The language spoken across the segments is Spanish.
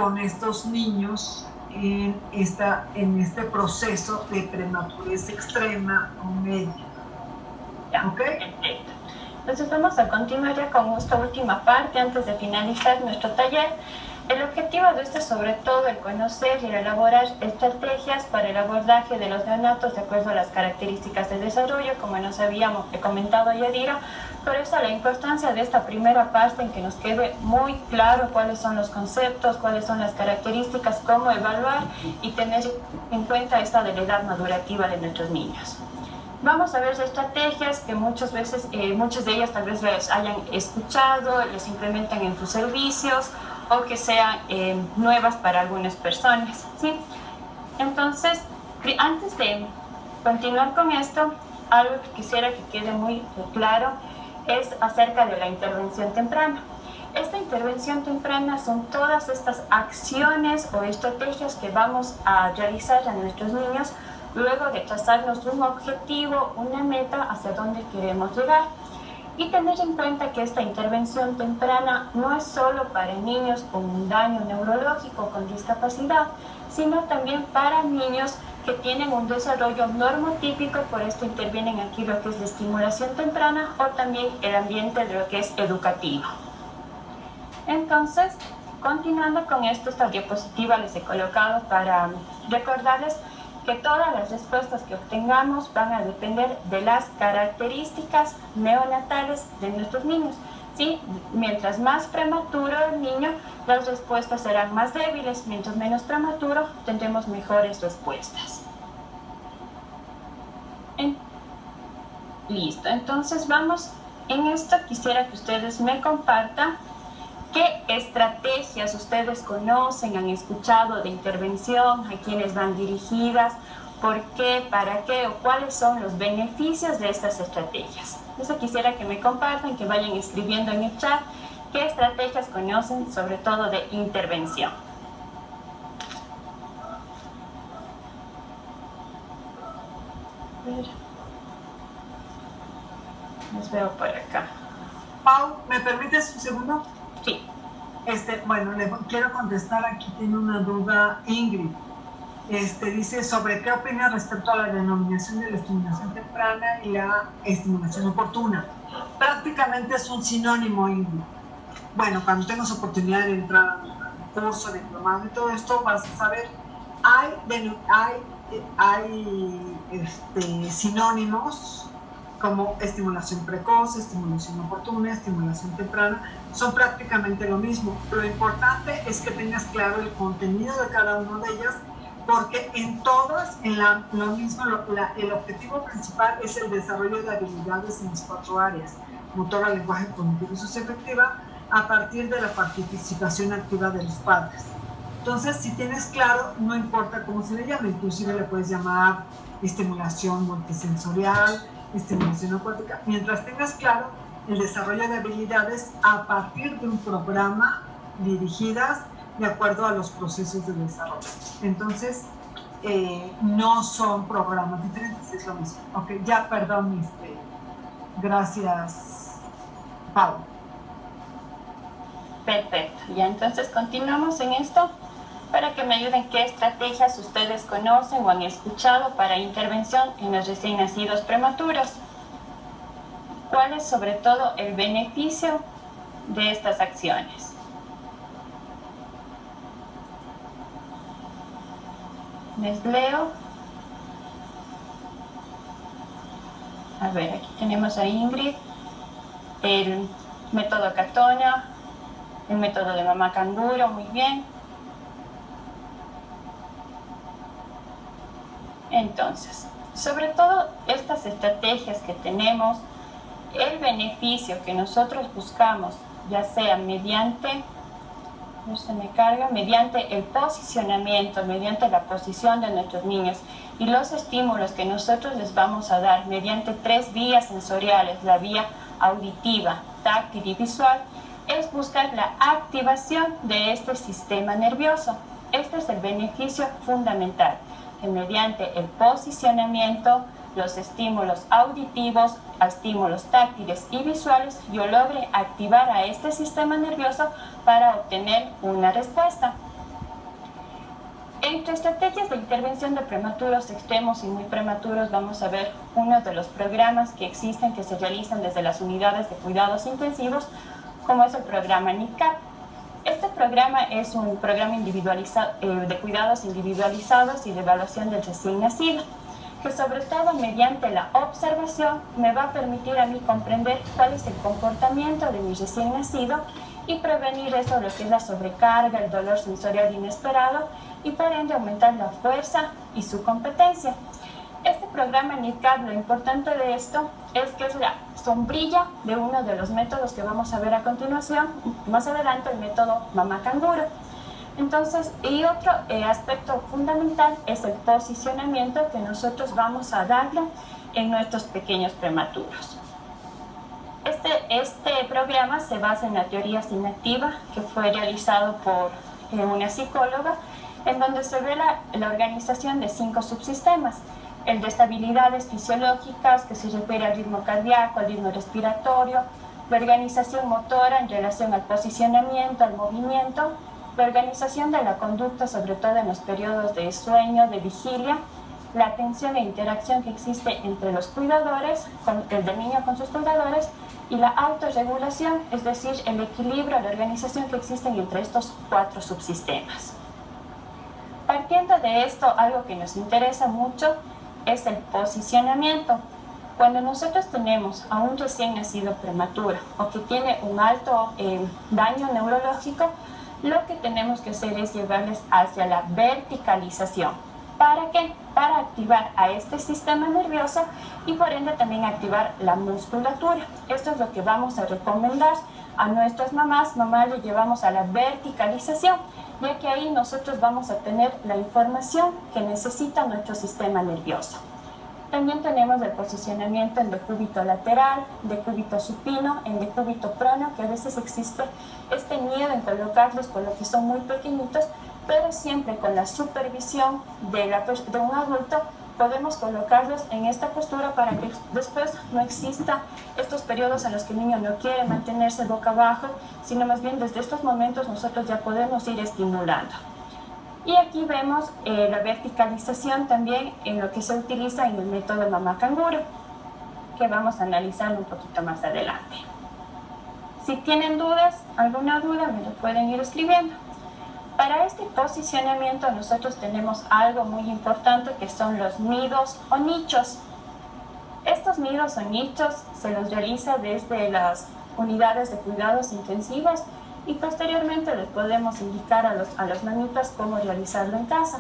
con estos niños en este proceso de prematurez extrema o media. Ya, ¿Ok? Perfecto. Entonces vamos a continuar ya con esta última parte antes de finalizar nuestro taller. El objetivo de esto es sobre todo el conocer y el elaborar estrategias para el abordaje de los neonatos de acuerdo a las características de desarrollo, como nos habíamos comentado Yadira. Por eso la importancia de esta primera parte en que nos quede muy claro cuáles son los conceptos, cuáles son las características, cómo evaluar y tener en cuenta esta de la edad madurativa de nuestros niños. Vamos a ver estrategias que muchas veces, muchas de ellas tal vez les hayan escuchado, les implementan en sus servicios o que sean nuevas para algunas personas, ¿sí? Entonces, antes de continuar con esto, algo que quisiera que quede muy claro es acerca de la intervención temprana. Esta intervención temprana son todas estas acciones o estrategias que vamos a realizar a nuestros niños luego de trazarnos un objetivo, una meta hacia donde queremos llegar. Y tener en cuenta que esta intervención temprana no es solo para niños con un daño neurológico, con discapacidad, sino también para niños que tienen un desarrollo normotípico, por esto intervienen aquí lo que es la estimulación temprana o también el ambiente de lo que es educativo. Entonces, continuando con esto, esta diapositiva les he colocado para recordarles que todas las respuestas que obtengamos van a depender de las características neonatales de nuestros niños. ¿Sí? Mientras más prematuro el niño, las respuestas serán más débiles. Mientras menos prematuro, tendremos mejores respuestas. Listo, entonces vamos. En esto quisiera que ustedes me compartan qué estrategias ustedes conocen, han escuchado de intervención, a quiénes van dirigidas, por qué, para qué o cuáles son los beneficios de estas estrategias. Eso quisiera que me compartan, que vayan escribiendo en el chat qué estrategias conocen, sobre todo de intervención. Les veo por acá. Pau, ¿me permites un segundo? Sí. Bueno, le quiero contestar, aquí tiene una duda Ingrid. Dice, ¿sobre qué opina respecto a la denominación de la estimulación temprana y la estimulación oportuna? Prácticamente es un sinónimo, Ingrid. Bueno, cuando tengas oportunidad de entrar al curso, diplomado y todo esto, vas a saber, hay sinónimos como estimulación precoz, estimulación oportuna, estimulación temprana, son prácticamente lo mismo. Lo importante es que tengas claro el contenido de cada una de ellas, porque en todas, lo mismo, el objetivo principal es el desarrollo de habilidades en las 4 áreas: motora, lenguaje, cognitivo y socioafectiva, a partir de la participación activa de los padres. Entonces, si tienes claro, no importa cómo se le llame, inclusive le puedes llamar estimulación multisensorial, estimulación acuática, mientras tengas claro el desarrollo de habilidades a partir de un programa dirigidas de acuerdo a los procesos de desarrollo. Entonces, no son programas diferentes, es lo mismo. Ok, ya, perdón, gracias, Pau. Perfecto, ya entonces continuamos en esto para que me ayuden qué estrategias ustedes conocen o han escuchado para intervención en los recién nacidos prematuros. ¿Cuál es sobre todo el beneficio de estas acciones? Les leo. A ver, aquí tenemos a Ingrid, el método Catona, el método de mamá canguro, muy bien. Entonces, sobre todo estas estrategias que tenemos, el beneficio que nosotros buscamos, ya sea mediante el posicionamiento, mediante la posición de nuestros niños y los estímulos que nosotros les vamos a dar mediante 3 vías sensoriales, la vía auditiva, táctil y visual, es buscar la activación de este sistema nervioso. Este es el beneficio fundamental, que mediante el posicionamiento, los estímulos auditivos, estímulos táctiles y visuales, yo logre activar a este sistema nervioso para obtener una respuesta. Entre estrategias de intervención de prematuros extremos y muy prematuros vamos a ver uno de los programas que existen, que se realizan desde las unidades de cuidados intensivos, como es el programa NICAP. Este programa es un programa de cuidados individualizados y de evaluación del recién nacido, que sobre todo mediante la observación me va a permitir a mí comprender cuál es el comportamiento de mi recién nacido y prevenir eso, lo que es la sobrecarga, el dolor sensorial inesperado, y por ende aumentar la fuerza y su competencia. Este programa NICAP, lo importante de esto es que es la sombrilla de uno de los métodos que vamos a ver a continuación, más adelante, el método mamá canguro. Entonces, y otro aspecto fundamental es el posicionamiento que nosotros vamos a darle en nuestros pequeños prematuros. Este programa se basa en la teoría sinactiva, que fue realizado por una psicóloga, en donde se ve la organización de 5 subsistemas: el de estabilidades fisiológicas, que se refiere al ritmo cardíaco, al ritmo respiratorio; la organización motora en relación al posicionamiento, al movimiento; la organización de la conducta, sobre todo en los periodos de sueño, de vigilia; la atención e interacción que existe entre los cuidadores, el del niño con sus cuidadores; y la autorregulación, es decir, el equilibrio, la organización que existen entre estos 4 subsistemas. Partiendo de esto, algo que nos interesa mucho es el posicionamiento. Cuando nosotros tenemos a un recién nacido prematuro o que tiene un alto daño neurológico, lo que tenemos que hacer es llevarles hacia la verticalización. ¿Para qué? Para activar a este sistema nervioso y por ende también activar la musculatura. Esto es lo que vamos a recomendar a nuestras mamás. Mamá, le llevamos a la verticalización, ya que ahí nosotros vamos a tener la información que necesita nuestro sistema nervioso. También tenemos el posicionamiento en decúbito lateral, decúbito supino, en decúbito prono, que a veces existe este miedo en colocarlos por lo que son muy pequeñitos, pero siempre con la supervisión de un adulto podemos colocarlos en esta postura para que después no exista estos periodos en los que el niño no quiere mantenerse boca abajo, sino más bien desde estos momentos nosotros ya podemos ir estimulando. Y aquí vemos la verticalización también en lo que se utiliza en el método mamá canguro, que vamos a analizar un poquito más adelante. Si tienen dudas, alguna duda, me lo pueden ir escribiendo. Para este posicionamiento nosotros tenemos algo muy importante, que son los nidos o nichos. Estos nidos o nichos se los realiza desde las unidades de cuidados intensivos y posteriormente les podemos indicar a las mamitas cómo realizarlo en casa.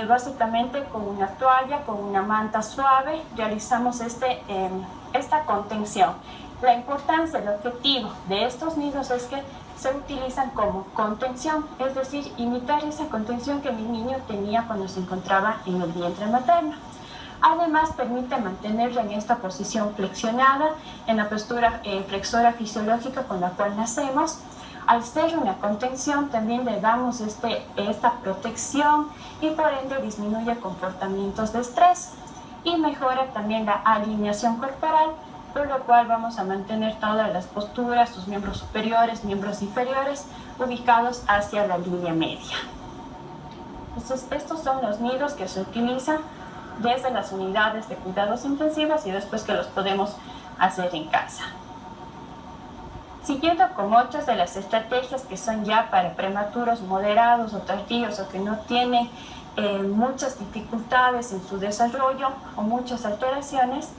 Básicamente con una toalla, con una manta suave, realizamos esta contención. La importancia, el objetivo de estos nidos es que se utilizan como contención, es decir, imitar esa contención que mi niño tenía cuando se encontraba en el vientre materno. Además, permite mantenerlo en esta posición flexionada, en la postura flexora fisiológica con la cual nacemos. Al ser una contención, también le damos esta protección y por ende disminuye comportamientos de estrés y mejora también la alineación corporal, por lo cual vamos a mantener todas las posturas, sus miembros superiores, miembros inferiores, ubicados hacia la línea media. Entonces, estos son los nidos que se utilizan desde las unidades de cuidados intensivos y después que los podemos hacer en casa. Siguiendo con otras de las estrategias que son ya para prematuros moderados o tardíos o que no tienen muchas dificultades en su desarrollo o muchas alteraciones,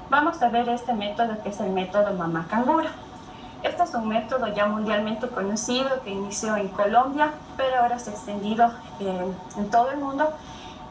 vamos a ver este método, que es el método mamá canguro. Este es un método ya mundialmente conocido que inició en Colombia, pero ahora se ha extendido en todo el mundo.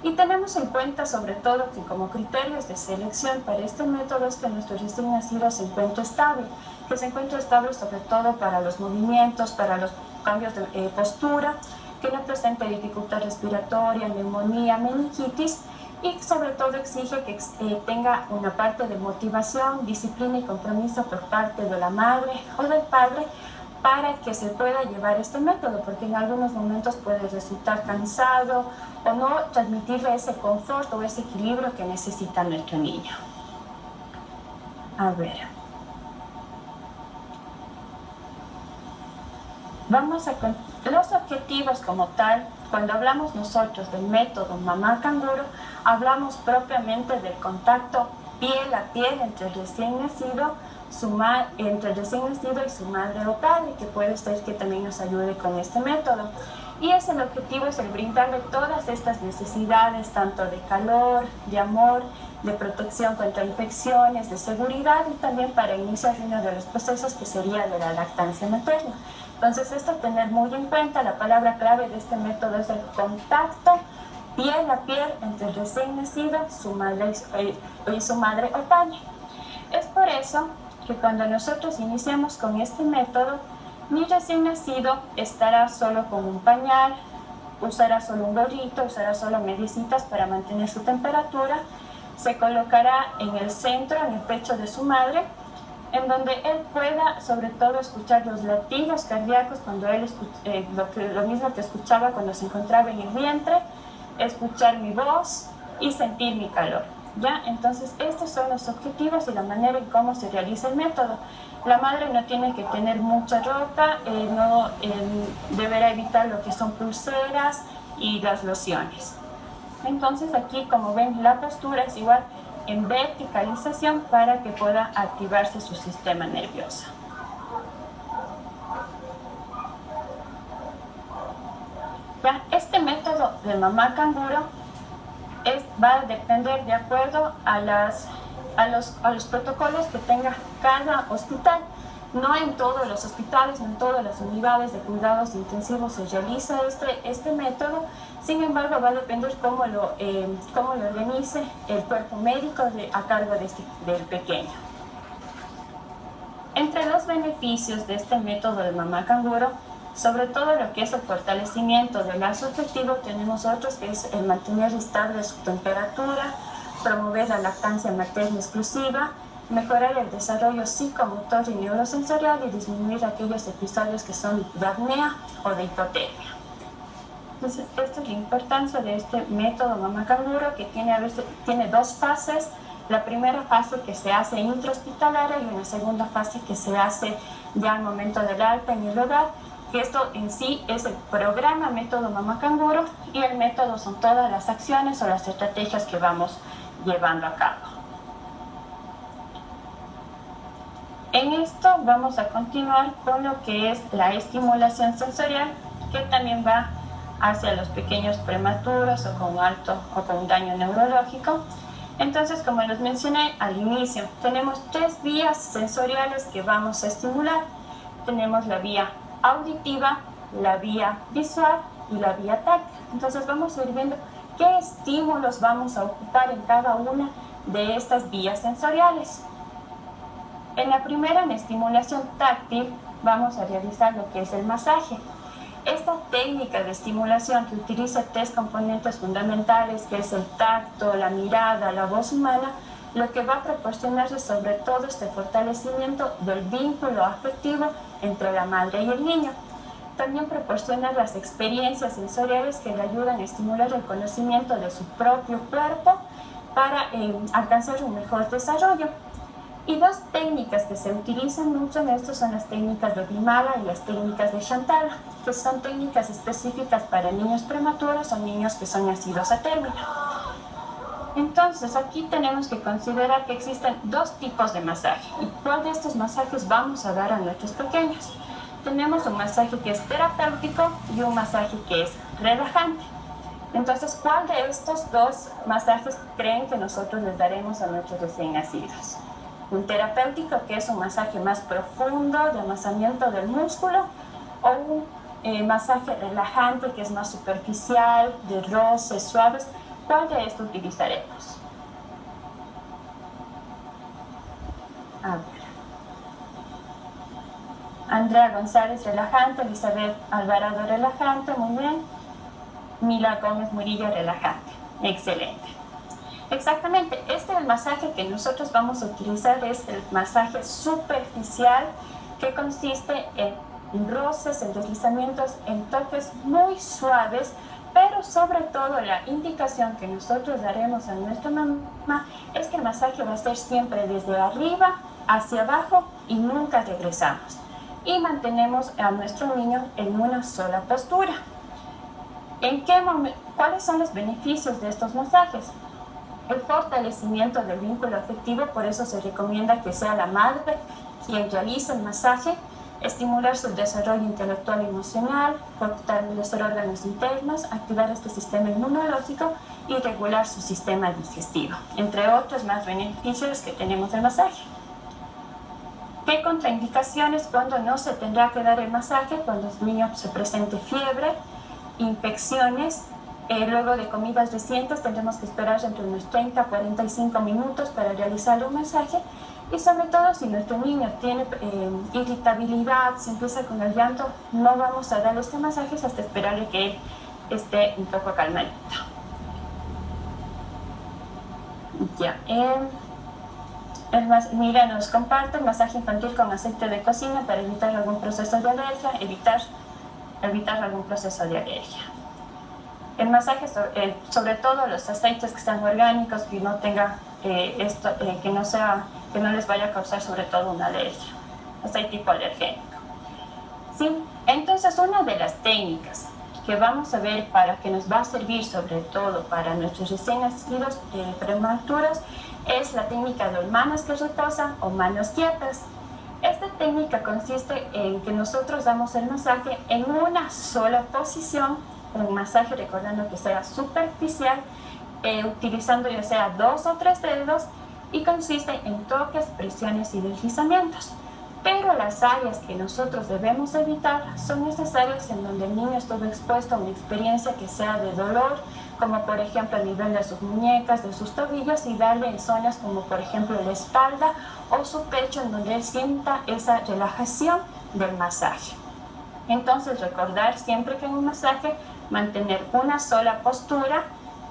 Y tenemos en cuenta sobre todo que como criterios de selección para este método es que nuestro recién nacido se encuentre estable, que se encuentre estable sobre todo para los movimientos, para los cambios de postura, que no presente dificultad respiratoria, neumonía, meningitis, y sobre todo exige que tenga una parte de motivación, disciplina y compromiso por parte de la madre o del padre para que se pueda llevar este método, porque en algunos momentos puede resultar cansado o no transmitirle ese confort o ese equilibrio que necesita nuestro niño. A ver. Los objetivos como tal, cuando hablamos nosotros del método mamá canguro, hablamos propiamente del contacto piel a piel entre el recién nacido y su madre o padre, que puede ser que también nos ayude con este método. Y el objetivo es el brindarle todas estas necesidades, tanto de calor, de amor, de protección contra infecciones, de seguridad y también para iniciar uno de los procesos que sería de la lactancia materna. Entonces, esto tener muy en cuenta, la palabra clave de este método es el contacto piel a piel entre el recién nacido, su madre o padre. Es por eso que cuando nosotros iniciamos con este método, mi recién nacido estará solo con un pañal, usará solo un gorrito, usará solo mediecitas para mantener su temperatura, se colocará en el centro, en el pecho de su madre, en donde él pueda sobre todo escuchar los latidos cardíacos cuando él lo mismo que escuchaba cuando se encontraba en el vientre, escuchar mi voz y sentir mi calor. ¿Ya? Entonces, estos son los objetivos y la manera en cómo se realiza el método. La madre no tiene que tener mucha ropa, deberá evitar lo que son pulseras y las lociones. Entonces, aquí, como ven, la postura es igual en verticalización para que pueda activarse su sistema nervioso. ¿Ya? Este método de mamá canguro va a depender de acuerdo a los protocolos que tenga cada hospital. No en todos los hospitales, no en todas las unidades de cuidados intensivos se realiza este método. Sin embargo, va a depender cómo lo organice el cuerpo médico a cargo del pequeño. Entre los beneficios de este método de mamá canguro, sobre todo lo que es el fortalecimiento del lazo afectivo, tenemos otros que es el mantener estable su temperatura, promover la lactancia materna exclusiva, mejorar el desarrollo psicomotor y neurosensorial y disminuir aquellos episodios que son de apnea o de hipotermia. Entonces, esta es la importancia de este método mamá canguro, que tiene dos fases. La primera fase que se hace intrahospitalaria y una segunda fase que se hace ya al momento del alta en el hogar, que esto en sí es el programa método mamá canguro y el método son todas las acciones o las estrategias que vamos llevando a cabo. En esto vamos a continuar con lo que es la estimulación sensorial, que también va hacia los pequeños prematuros o con alto o con daño neurológico. Entonces, como les mencioné al inicio, tenemos 3 vías sensoriales que vamos a estimular. Tenemos la vía auditiva, la vía visual y la vía táctil. Entonces vamos a ir viendo qué estímulos vamos a ocupar en cada una de estas vías sensoriales. En la primera, en estimulación táctil, vamos a realizar lo que es el masaje. Esta técnica de estimulación que utiliza 3 componentes fundamentales, que es el tacto, la mirada, la voz humana, lo que va a proporcionar es sobre todo este fortalecimiento del vínculo afectivo entre la madre y el niño. También proporciona las experiencias sensoriales que le ayudan a estimular el conocimiento de su propio cuerpo para alcanzar un mejor desarrollo. Y 2 técnicas que se utilizan mucho en esto son las técnicas de Bimala y las técnicas de Shantala, que son técnicas específicas para niños prematuros o niños que son nacidos a término. Entonces, aquí tenemos que considerar que existen 2 tipos de masaje. ¿Y cuál de estos masajes vamos a dar a nuestros pequeños? Tenemos un masaje que es terapéutico y un masaje que es relajante. Entonces, ¿cuál de estos 2 masajes creen que nosotros les daremos a nuestros recién nacidos? Un terapéutico, que es un masaje más profundo de amasamiento del músculo, o un masaje relajante, que es más superficial, de roces suaves. ¿Cuál de estos utilizaremos? A ver. Andrea González, relajante. Elizabeth Alvarado, relajante. Muy bien. Mila Gómez Murillo, relajante. Excelente. Exactamente, es el masaje que nosotros vamos a utilizar es el masaje superficial, que consiste en roces, en deslizamientos, en toques muy suaves, pero sobre todo la indicación que nosotros daremos a nuestra mamá es que el masaje va a ser siempre desde arriba hacia abajo y nunca regresamos. y mantenemos a nuestro niño en una sola postura. ¿Cuáles son los beneficios de estos masajes? El fortalecimiento del vínculo afectivo, por eso se recomienda que sea la madre quien realice el masaje, estimular su desarrollo intelectual y emocional, fortalecer órganos internos, activar este sistema inmunológico y regular su sistema digestivo, entre otros más beneficios que tenemos del masaje. ¿Qué contraindicaciones cuando no se tendrá que dar el masaje? Cuando el niño se presente fiebre, infecciones, luego de comidas recientes tendremos que esperar entre unos 30 a 45 minutos para realizar un masaje, y sobre todo si nuestro niño tiene irritabilidad, si empieza con el llanto, no vamos a darle este masaje hasta esperarle que él esté un poco calmadito. Ya, Mira, nos comparte el masaje infantil con aceite de cocina para evitar algún proceso de alergia, evitar algún proceso de alergia. El masaje, sobre todo los aceites que sean orgánicos, que no tenga que no les vaya a causar sobre todo una alergia, aceite hipoalergénico. ¿Sí? Entonces, una de las técnicas que vamos a ver para que nos va a servir sobre todo para nuestros recién nacidos prematuros es la técnica de manos que reposan o manos quietas. Esta técnica consiste en que nosotros damos el masaje en una sola posición, un masaje recordando que sea superficial, utilizando ya sea 2 o 3 dedos, y consiste en toques, presiones y deslizamientos. Pero las áreas que nosotros debemos evitar son esas áreas en donde el niño estuvo expuesto a una experiencia que sea de dolor, como por ejemplo a nivel de sus muñecas, de sus tobillos, y darle en zonas como por ejemplo la espalda o su pecho, en donde él sienta esa relajación del masaje. Entonces, recordar siempre que en un masaje mantener una sola postura,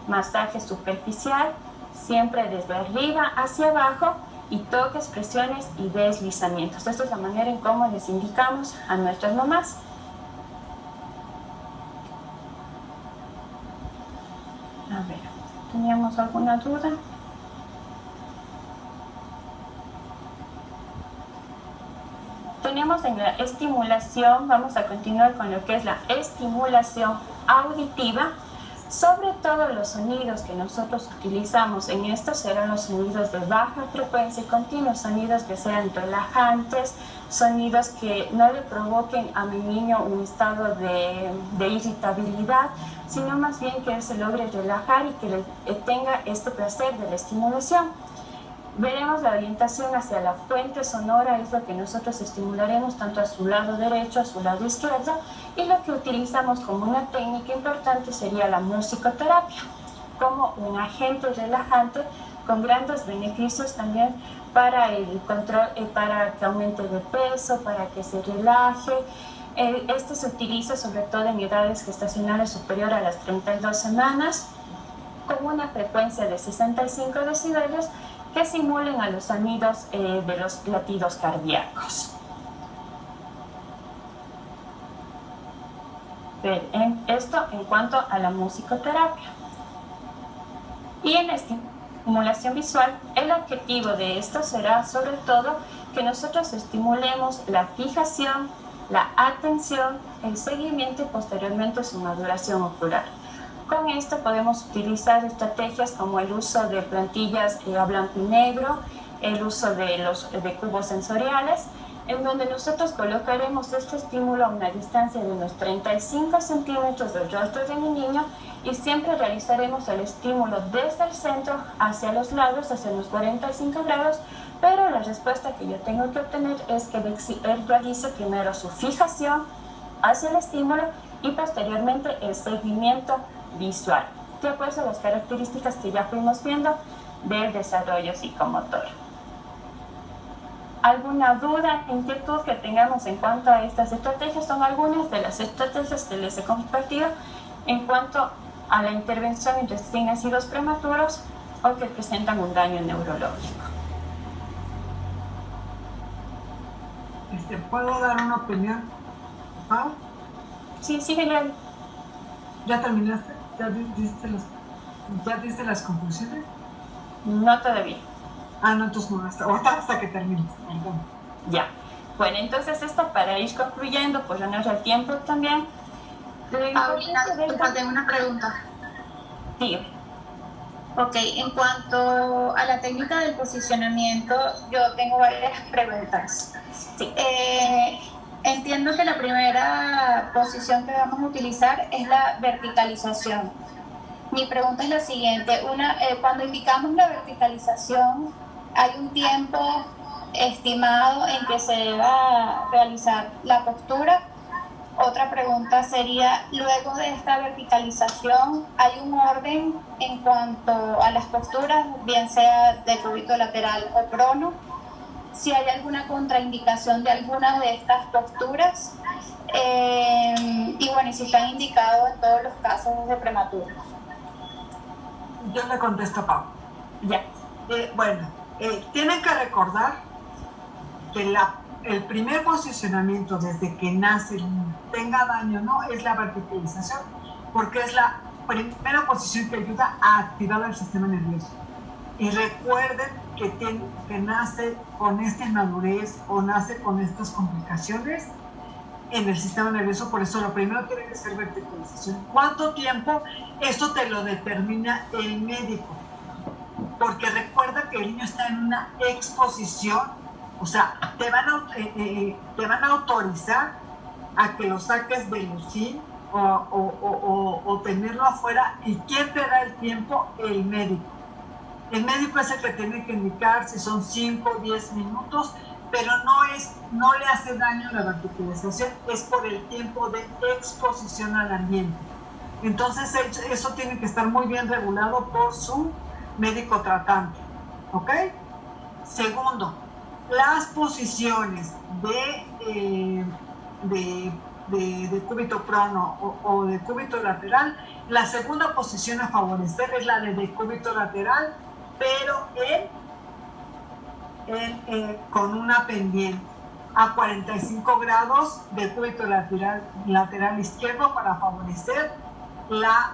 masaje superficial, siempre desde arriba hacia abajo, y toques, presiones y deslizamientos. Esta es la manera en cómo les indicamos a nuestras mamás. A ver, ¿teníamos alguna duda? Tenemos en la estimulación, vamos a continuar con lo que es la estimulación auditiva. Sobre todo los sonidos que nosotros utilizamos en esto serán los sonidos de baja frecuencia y continua, sonidos que sean relajantes, sonidos que no le provoquen a mi niño un estado de irritabilidad, sino más bien que él se logre relajar y que tenga este placer de la estimulación. Veremos la orientación hacia la fuente sonora, es lo que nosotros estimularemos tanto a su lado derecho, a su lado izquierdo, y lo que utilizamos como una técnica importante sería la musicoterapia, como un agente relajante con grandes beneficios también para el control, para que aumente de peso, para que se relaje. Este se utiliza sobre todo en edades gestacionales superior a las 32 semanas, con una frecuencia de 65 decibelios, que simulen a los sonidos de los latidos cardíacos. Esto en cuanto a la musicoterapia. Y en la estimulación visual, el objetivo de esto será sobre todo que nosotros estimulemos la fijación, la atención, el seguimiento y posteriormente su maduración ocular. Con esto podemos utilizar estrategias como el uso de plantillas a blanco y negro, el uso de cubos sensoriales, en donde nosotros colocaremos este estímulo a una distancia de unos 35 centímetros del rostro de mi niño, y siempre realizaremos el estímulo desde el centro hacia los lados, hacia los 45 grados, pero la respuesta que yo tengo que obtener es que él realice primero su fijación hacia el estímulo y posteriormente el seguimiento visual, de acuerdo a las características que ya fuimos viendo del desarrollo psicomotor. ¿Alguna duda, inquietud que tengamos en cuanto a estas estrategias? Son algunas de las estrategias que les he compartido en cuanto a la intervención en recién nacidos prematuros o que presentan un daño neurológico. ¿Puedo dar una opinión? ¿Ah? Sí, sigue ya. ¿Ya terminaste? ¿Ya diste las conclusiones? No todavía. No, entonces no, hasta que termines. Perdón. Ya. Bueno, entonces esto para ir concluyendo, por honor al tiempo también. Paulina, tengo una pregunta. Sí. Ok, en cuanto a la técnica del posicionamiento, yo tengo varias preguntas. Sí. Entiendo que la primera posición que vamos a utilizar es la verticalización. Mi pregunta es la siguiente. Cuando indicamos la verticalización, ¿hay un tiempo estimado en que se deba realizar la postura? Otra pregunta sería, luego de esta verticalización, ¿hay un orden en cuanto a las posturas, bien sea de cúbito lateral o prono? Si hay alguna contraindicación de alguna de estas posturas, y bueno, y si están indicados en todos los casos de prematuro. Yo le contesto a Pau. Ya. Tienen que recordar que el primer posicionamiento desde que nace el niño, tenga daño o no, es la verticalización, porque es la primera posición que ayuda a activar el sistema nervioso. Y recuerden que nace con esta inmadurez o nace con estas complicaciones en el sistema nervioso, por eso lo primero tiene que ser verticalización. ¿Cuánto tiempo? Eso te lo determina el médico, porque recuerda que el niño está en una exposición. O sea, te van a autorizar a que lo saques del UCI o tenerlo afuera. ¿Y quién te da el tiempo? El médico. El médico es el que tiene que indicar si son 5 o 10 minutos, pero no le hace daño la verticalización, es por el tiempo de exposición al ambiente. Entonces eso tiene que estar muy bien regulado por su médico tratante. ¿Ok? Segundo, las posiciones de cúbito prono o de cúbito lateral, la segunda posición a favorecer es la de cúbito lateral, pero con una pendiente a 45 grados de cúbito lateral izquierdo para favorecer la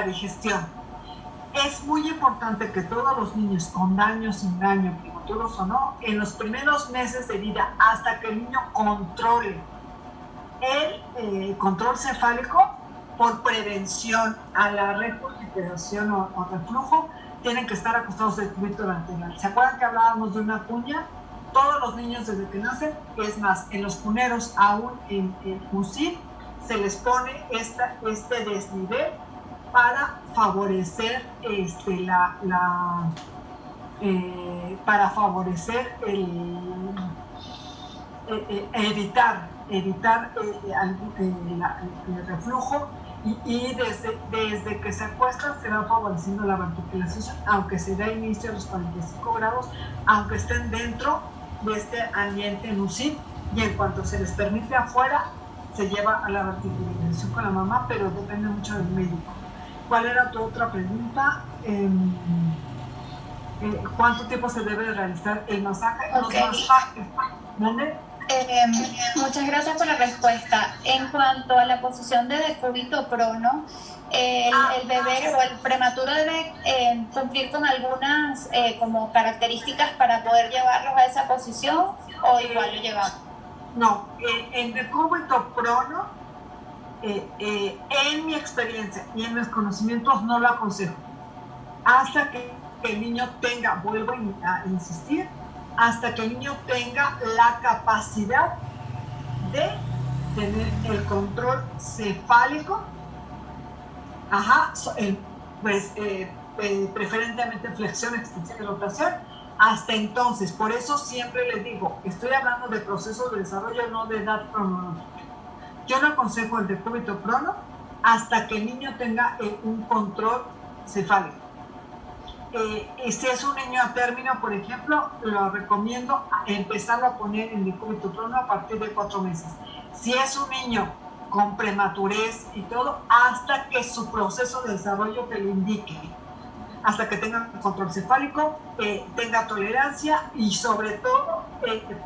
digestión. Es muy importante que todos los niños con daño, sin daño, prematuros o no, en los primeros meses de vida, hasta que el niño controle el control cefálico por prevención a la recuperación o reflujo, tienen que estar acostados del cúbito lateral. ¿Se acuerdan que hablábamos de una cuña? Todos los niños desde que nacen, es más, en los cuneros, aún en UCI, se les pone este desnivel para favorecer evitar el reflujo y desde que se acuestan se va favoreciendo la verticalización, aunque se da inicio a los 45 grados, aunque estén dentro de este ambiente en UCI, y en cuanto se les permite afuera se lleva a la verticalización con la mamá, pero depende mucho del médico. ¿Cuál era tu otra pregunta? ¿Cuánto tiempo se debe realizar el masaje? Okay. Los masajes, ¿dónde? Muchas gracias por la respuesta. En cuanto a la posición de decúbito prono, el bebé o el prematuro debe cumplir con algunas como características para poder llevarlos a esa posición, o igual lo llevamos. No, en decúbito prono, en mi experiencia y en mis conocimientos no lo aconsejo hasta que el niño tenga, vuelvo a insistir, hasta que el niño tenga la capacidad de tener el control cefálico, preferentemente flexión, extensión y rotación. Hasta entonces, por eso siempre les digo, estoy hablando de procesos de desarrollo, no de edad cronológica. Yo no aconsejo el decúbito prono hasta que el niño tenga un control cefálico. Si es un niño a término, por ejemplo, lo recomiendo empezarlo a poner en decúbito prono a partir de 4 meses. Si es un niño con prematurez y todo, hasta que su proceso de desarrollo te lo indique, hasta que tenga control cefálico, tenga tolerancia y sobre todo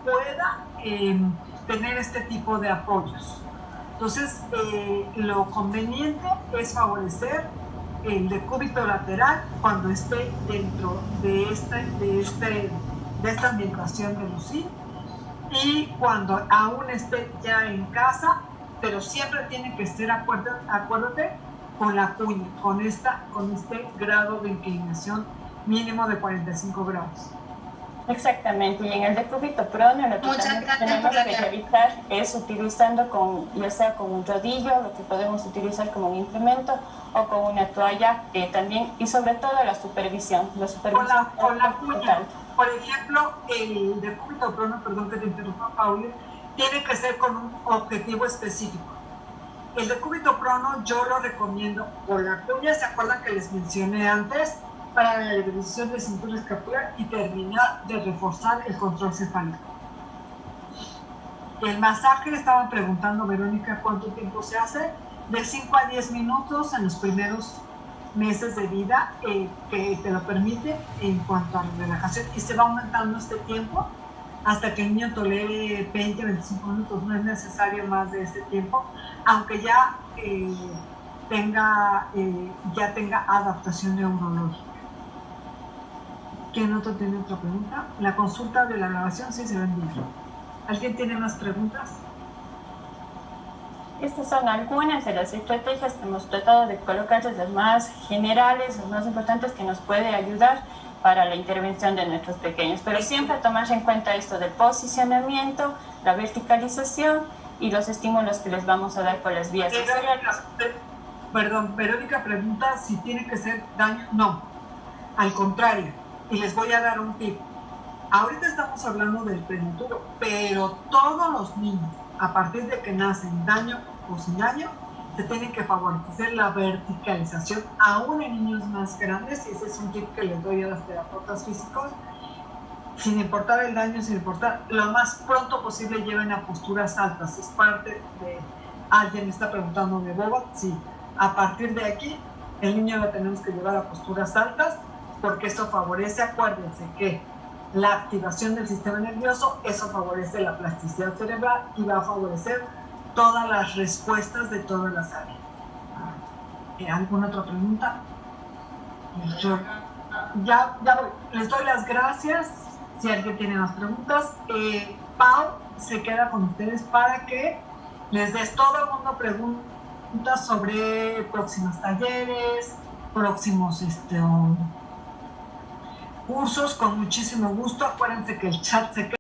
pueda tener este tipo de apoyos. Entonces, lo conveniente es favorecer el decúbito lateral cuando esté dentro de de esta ambientación de Lucía. Y cuando aún esté ya en casa, pero siempre tiene que estar, acuérdate, con la cuña, con este grado de inclinación mínimo de 45 grados. Exactamente, y en el decúbito prono lo que también tenemos que evitar es utilizando ya sea con un rodillo, lo que podemos utilizar como un implemento, o con una toalla también, y sobre todo la supervisión. Con la cuña. Por ejemplo, el decúbito prono, perdón que te interrumpa, Pauli, tiene que ser con un objetivo específico. El decúbito prono yo lo recomiendo con la cuña, ¿se acuerdan que les mencioné antes? Para la liberación de cintura escapular y terminar de reforzar el control cefálico. El masaje, estaban preguntando, Verónica, ¿cuánto tiempo se hace? De 5 a 10 minutos en los primeros meses de vida que te lo permite en cuanto a la relajación, y se va aumentando este tiempo hasta que el niño tolere 20-25 minutos. No es necesario más de este tiempo, aunque ya tenga adaptación neurológica. ¿Quién otro tiene otra pregunta? La consulta de la grabación sí se va en vivo. ¿Alguien tiene más preguntas? Estas son algunas de las estrategias que hemos tratado de colocar, las más generales, las más importantes, que nos puede ayudar para la intervención de nuestros pequeños. Pero siempre tomar en cuenta esto del posicionamiento, la verticalización y los estímulos que les vamos a dar por las vías sensoriales. Perdón, Verónica pregunta si tiene que ser daño. No, al contrario. Y les voy a dar un tip. Ahorita estamos hablando del prematuro, pero todos los niños, a partir de que nacen, daño o sin daño, se tienen que favorecer la verticalización, aún en niños más grandes, y ese es un tip que les doy a los terapeutas físicos. Sin importar el daño, sin importar, lo más pronto posible lleven a posturas altas. Es parte de... Alguien está preguntando de Boba. Sí, a partir de aquí, el niño lo tenemos que llevar a posturas altas, porque eso favorece, acuérdense que la activación del sistema nervioso, eso favorece la plasticidad cerebral y va a favorecer todas las respuestas de todas las áreas. ¿Alguna otra pregunta? Ya voy. Les doy las gracias. Si alguien tiene más preguntas, Pau se queda con ustedes para que les des todo el mundo preguntas sobre próximos talleres, próximos cursos, con muchísimo gusto. Acuérdense que el chat se queda.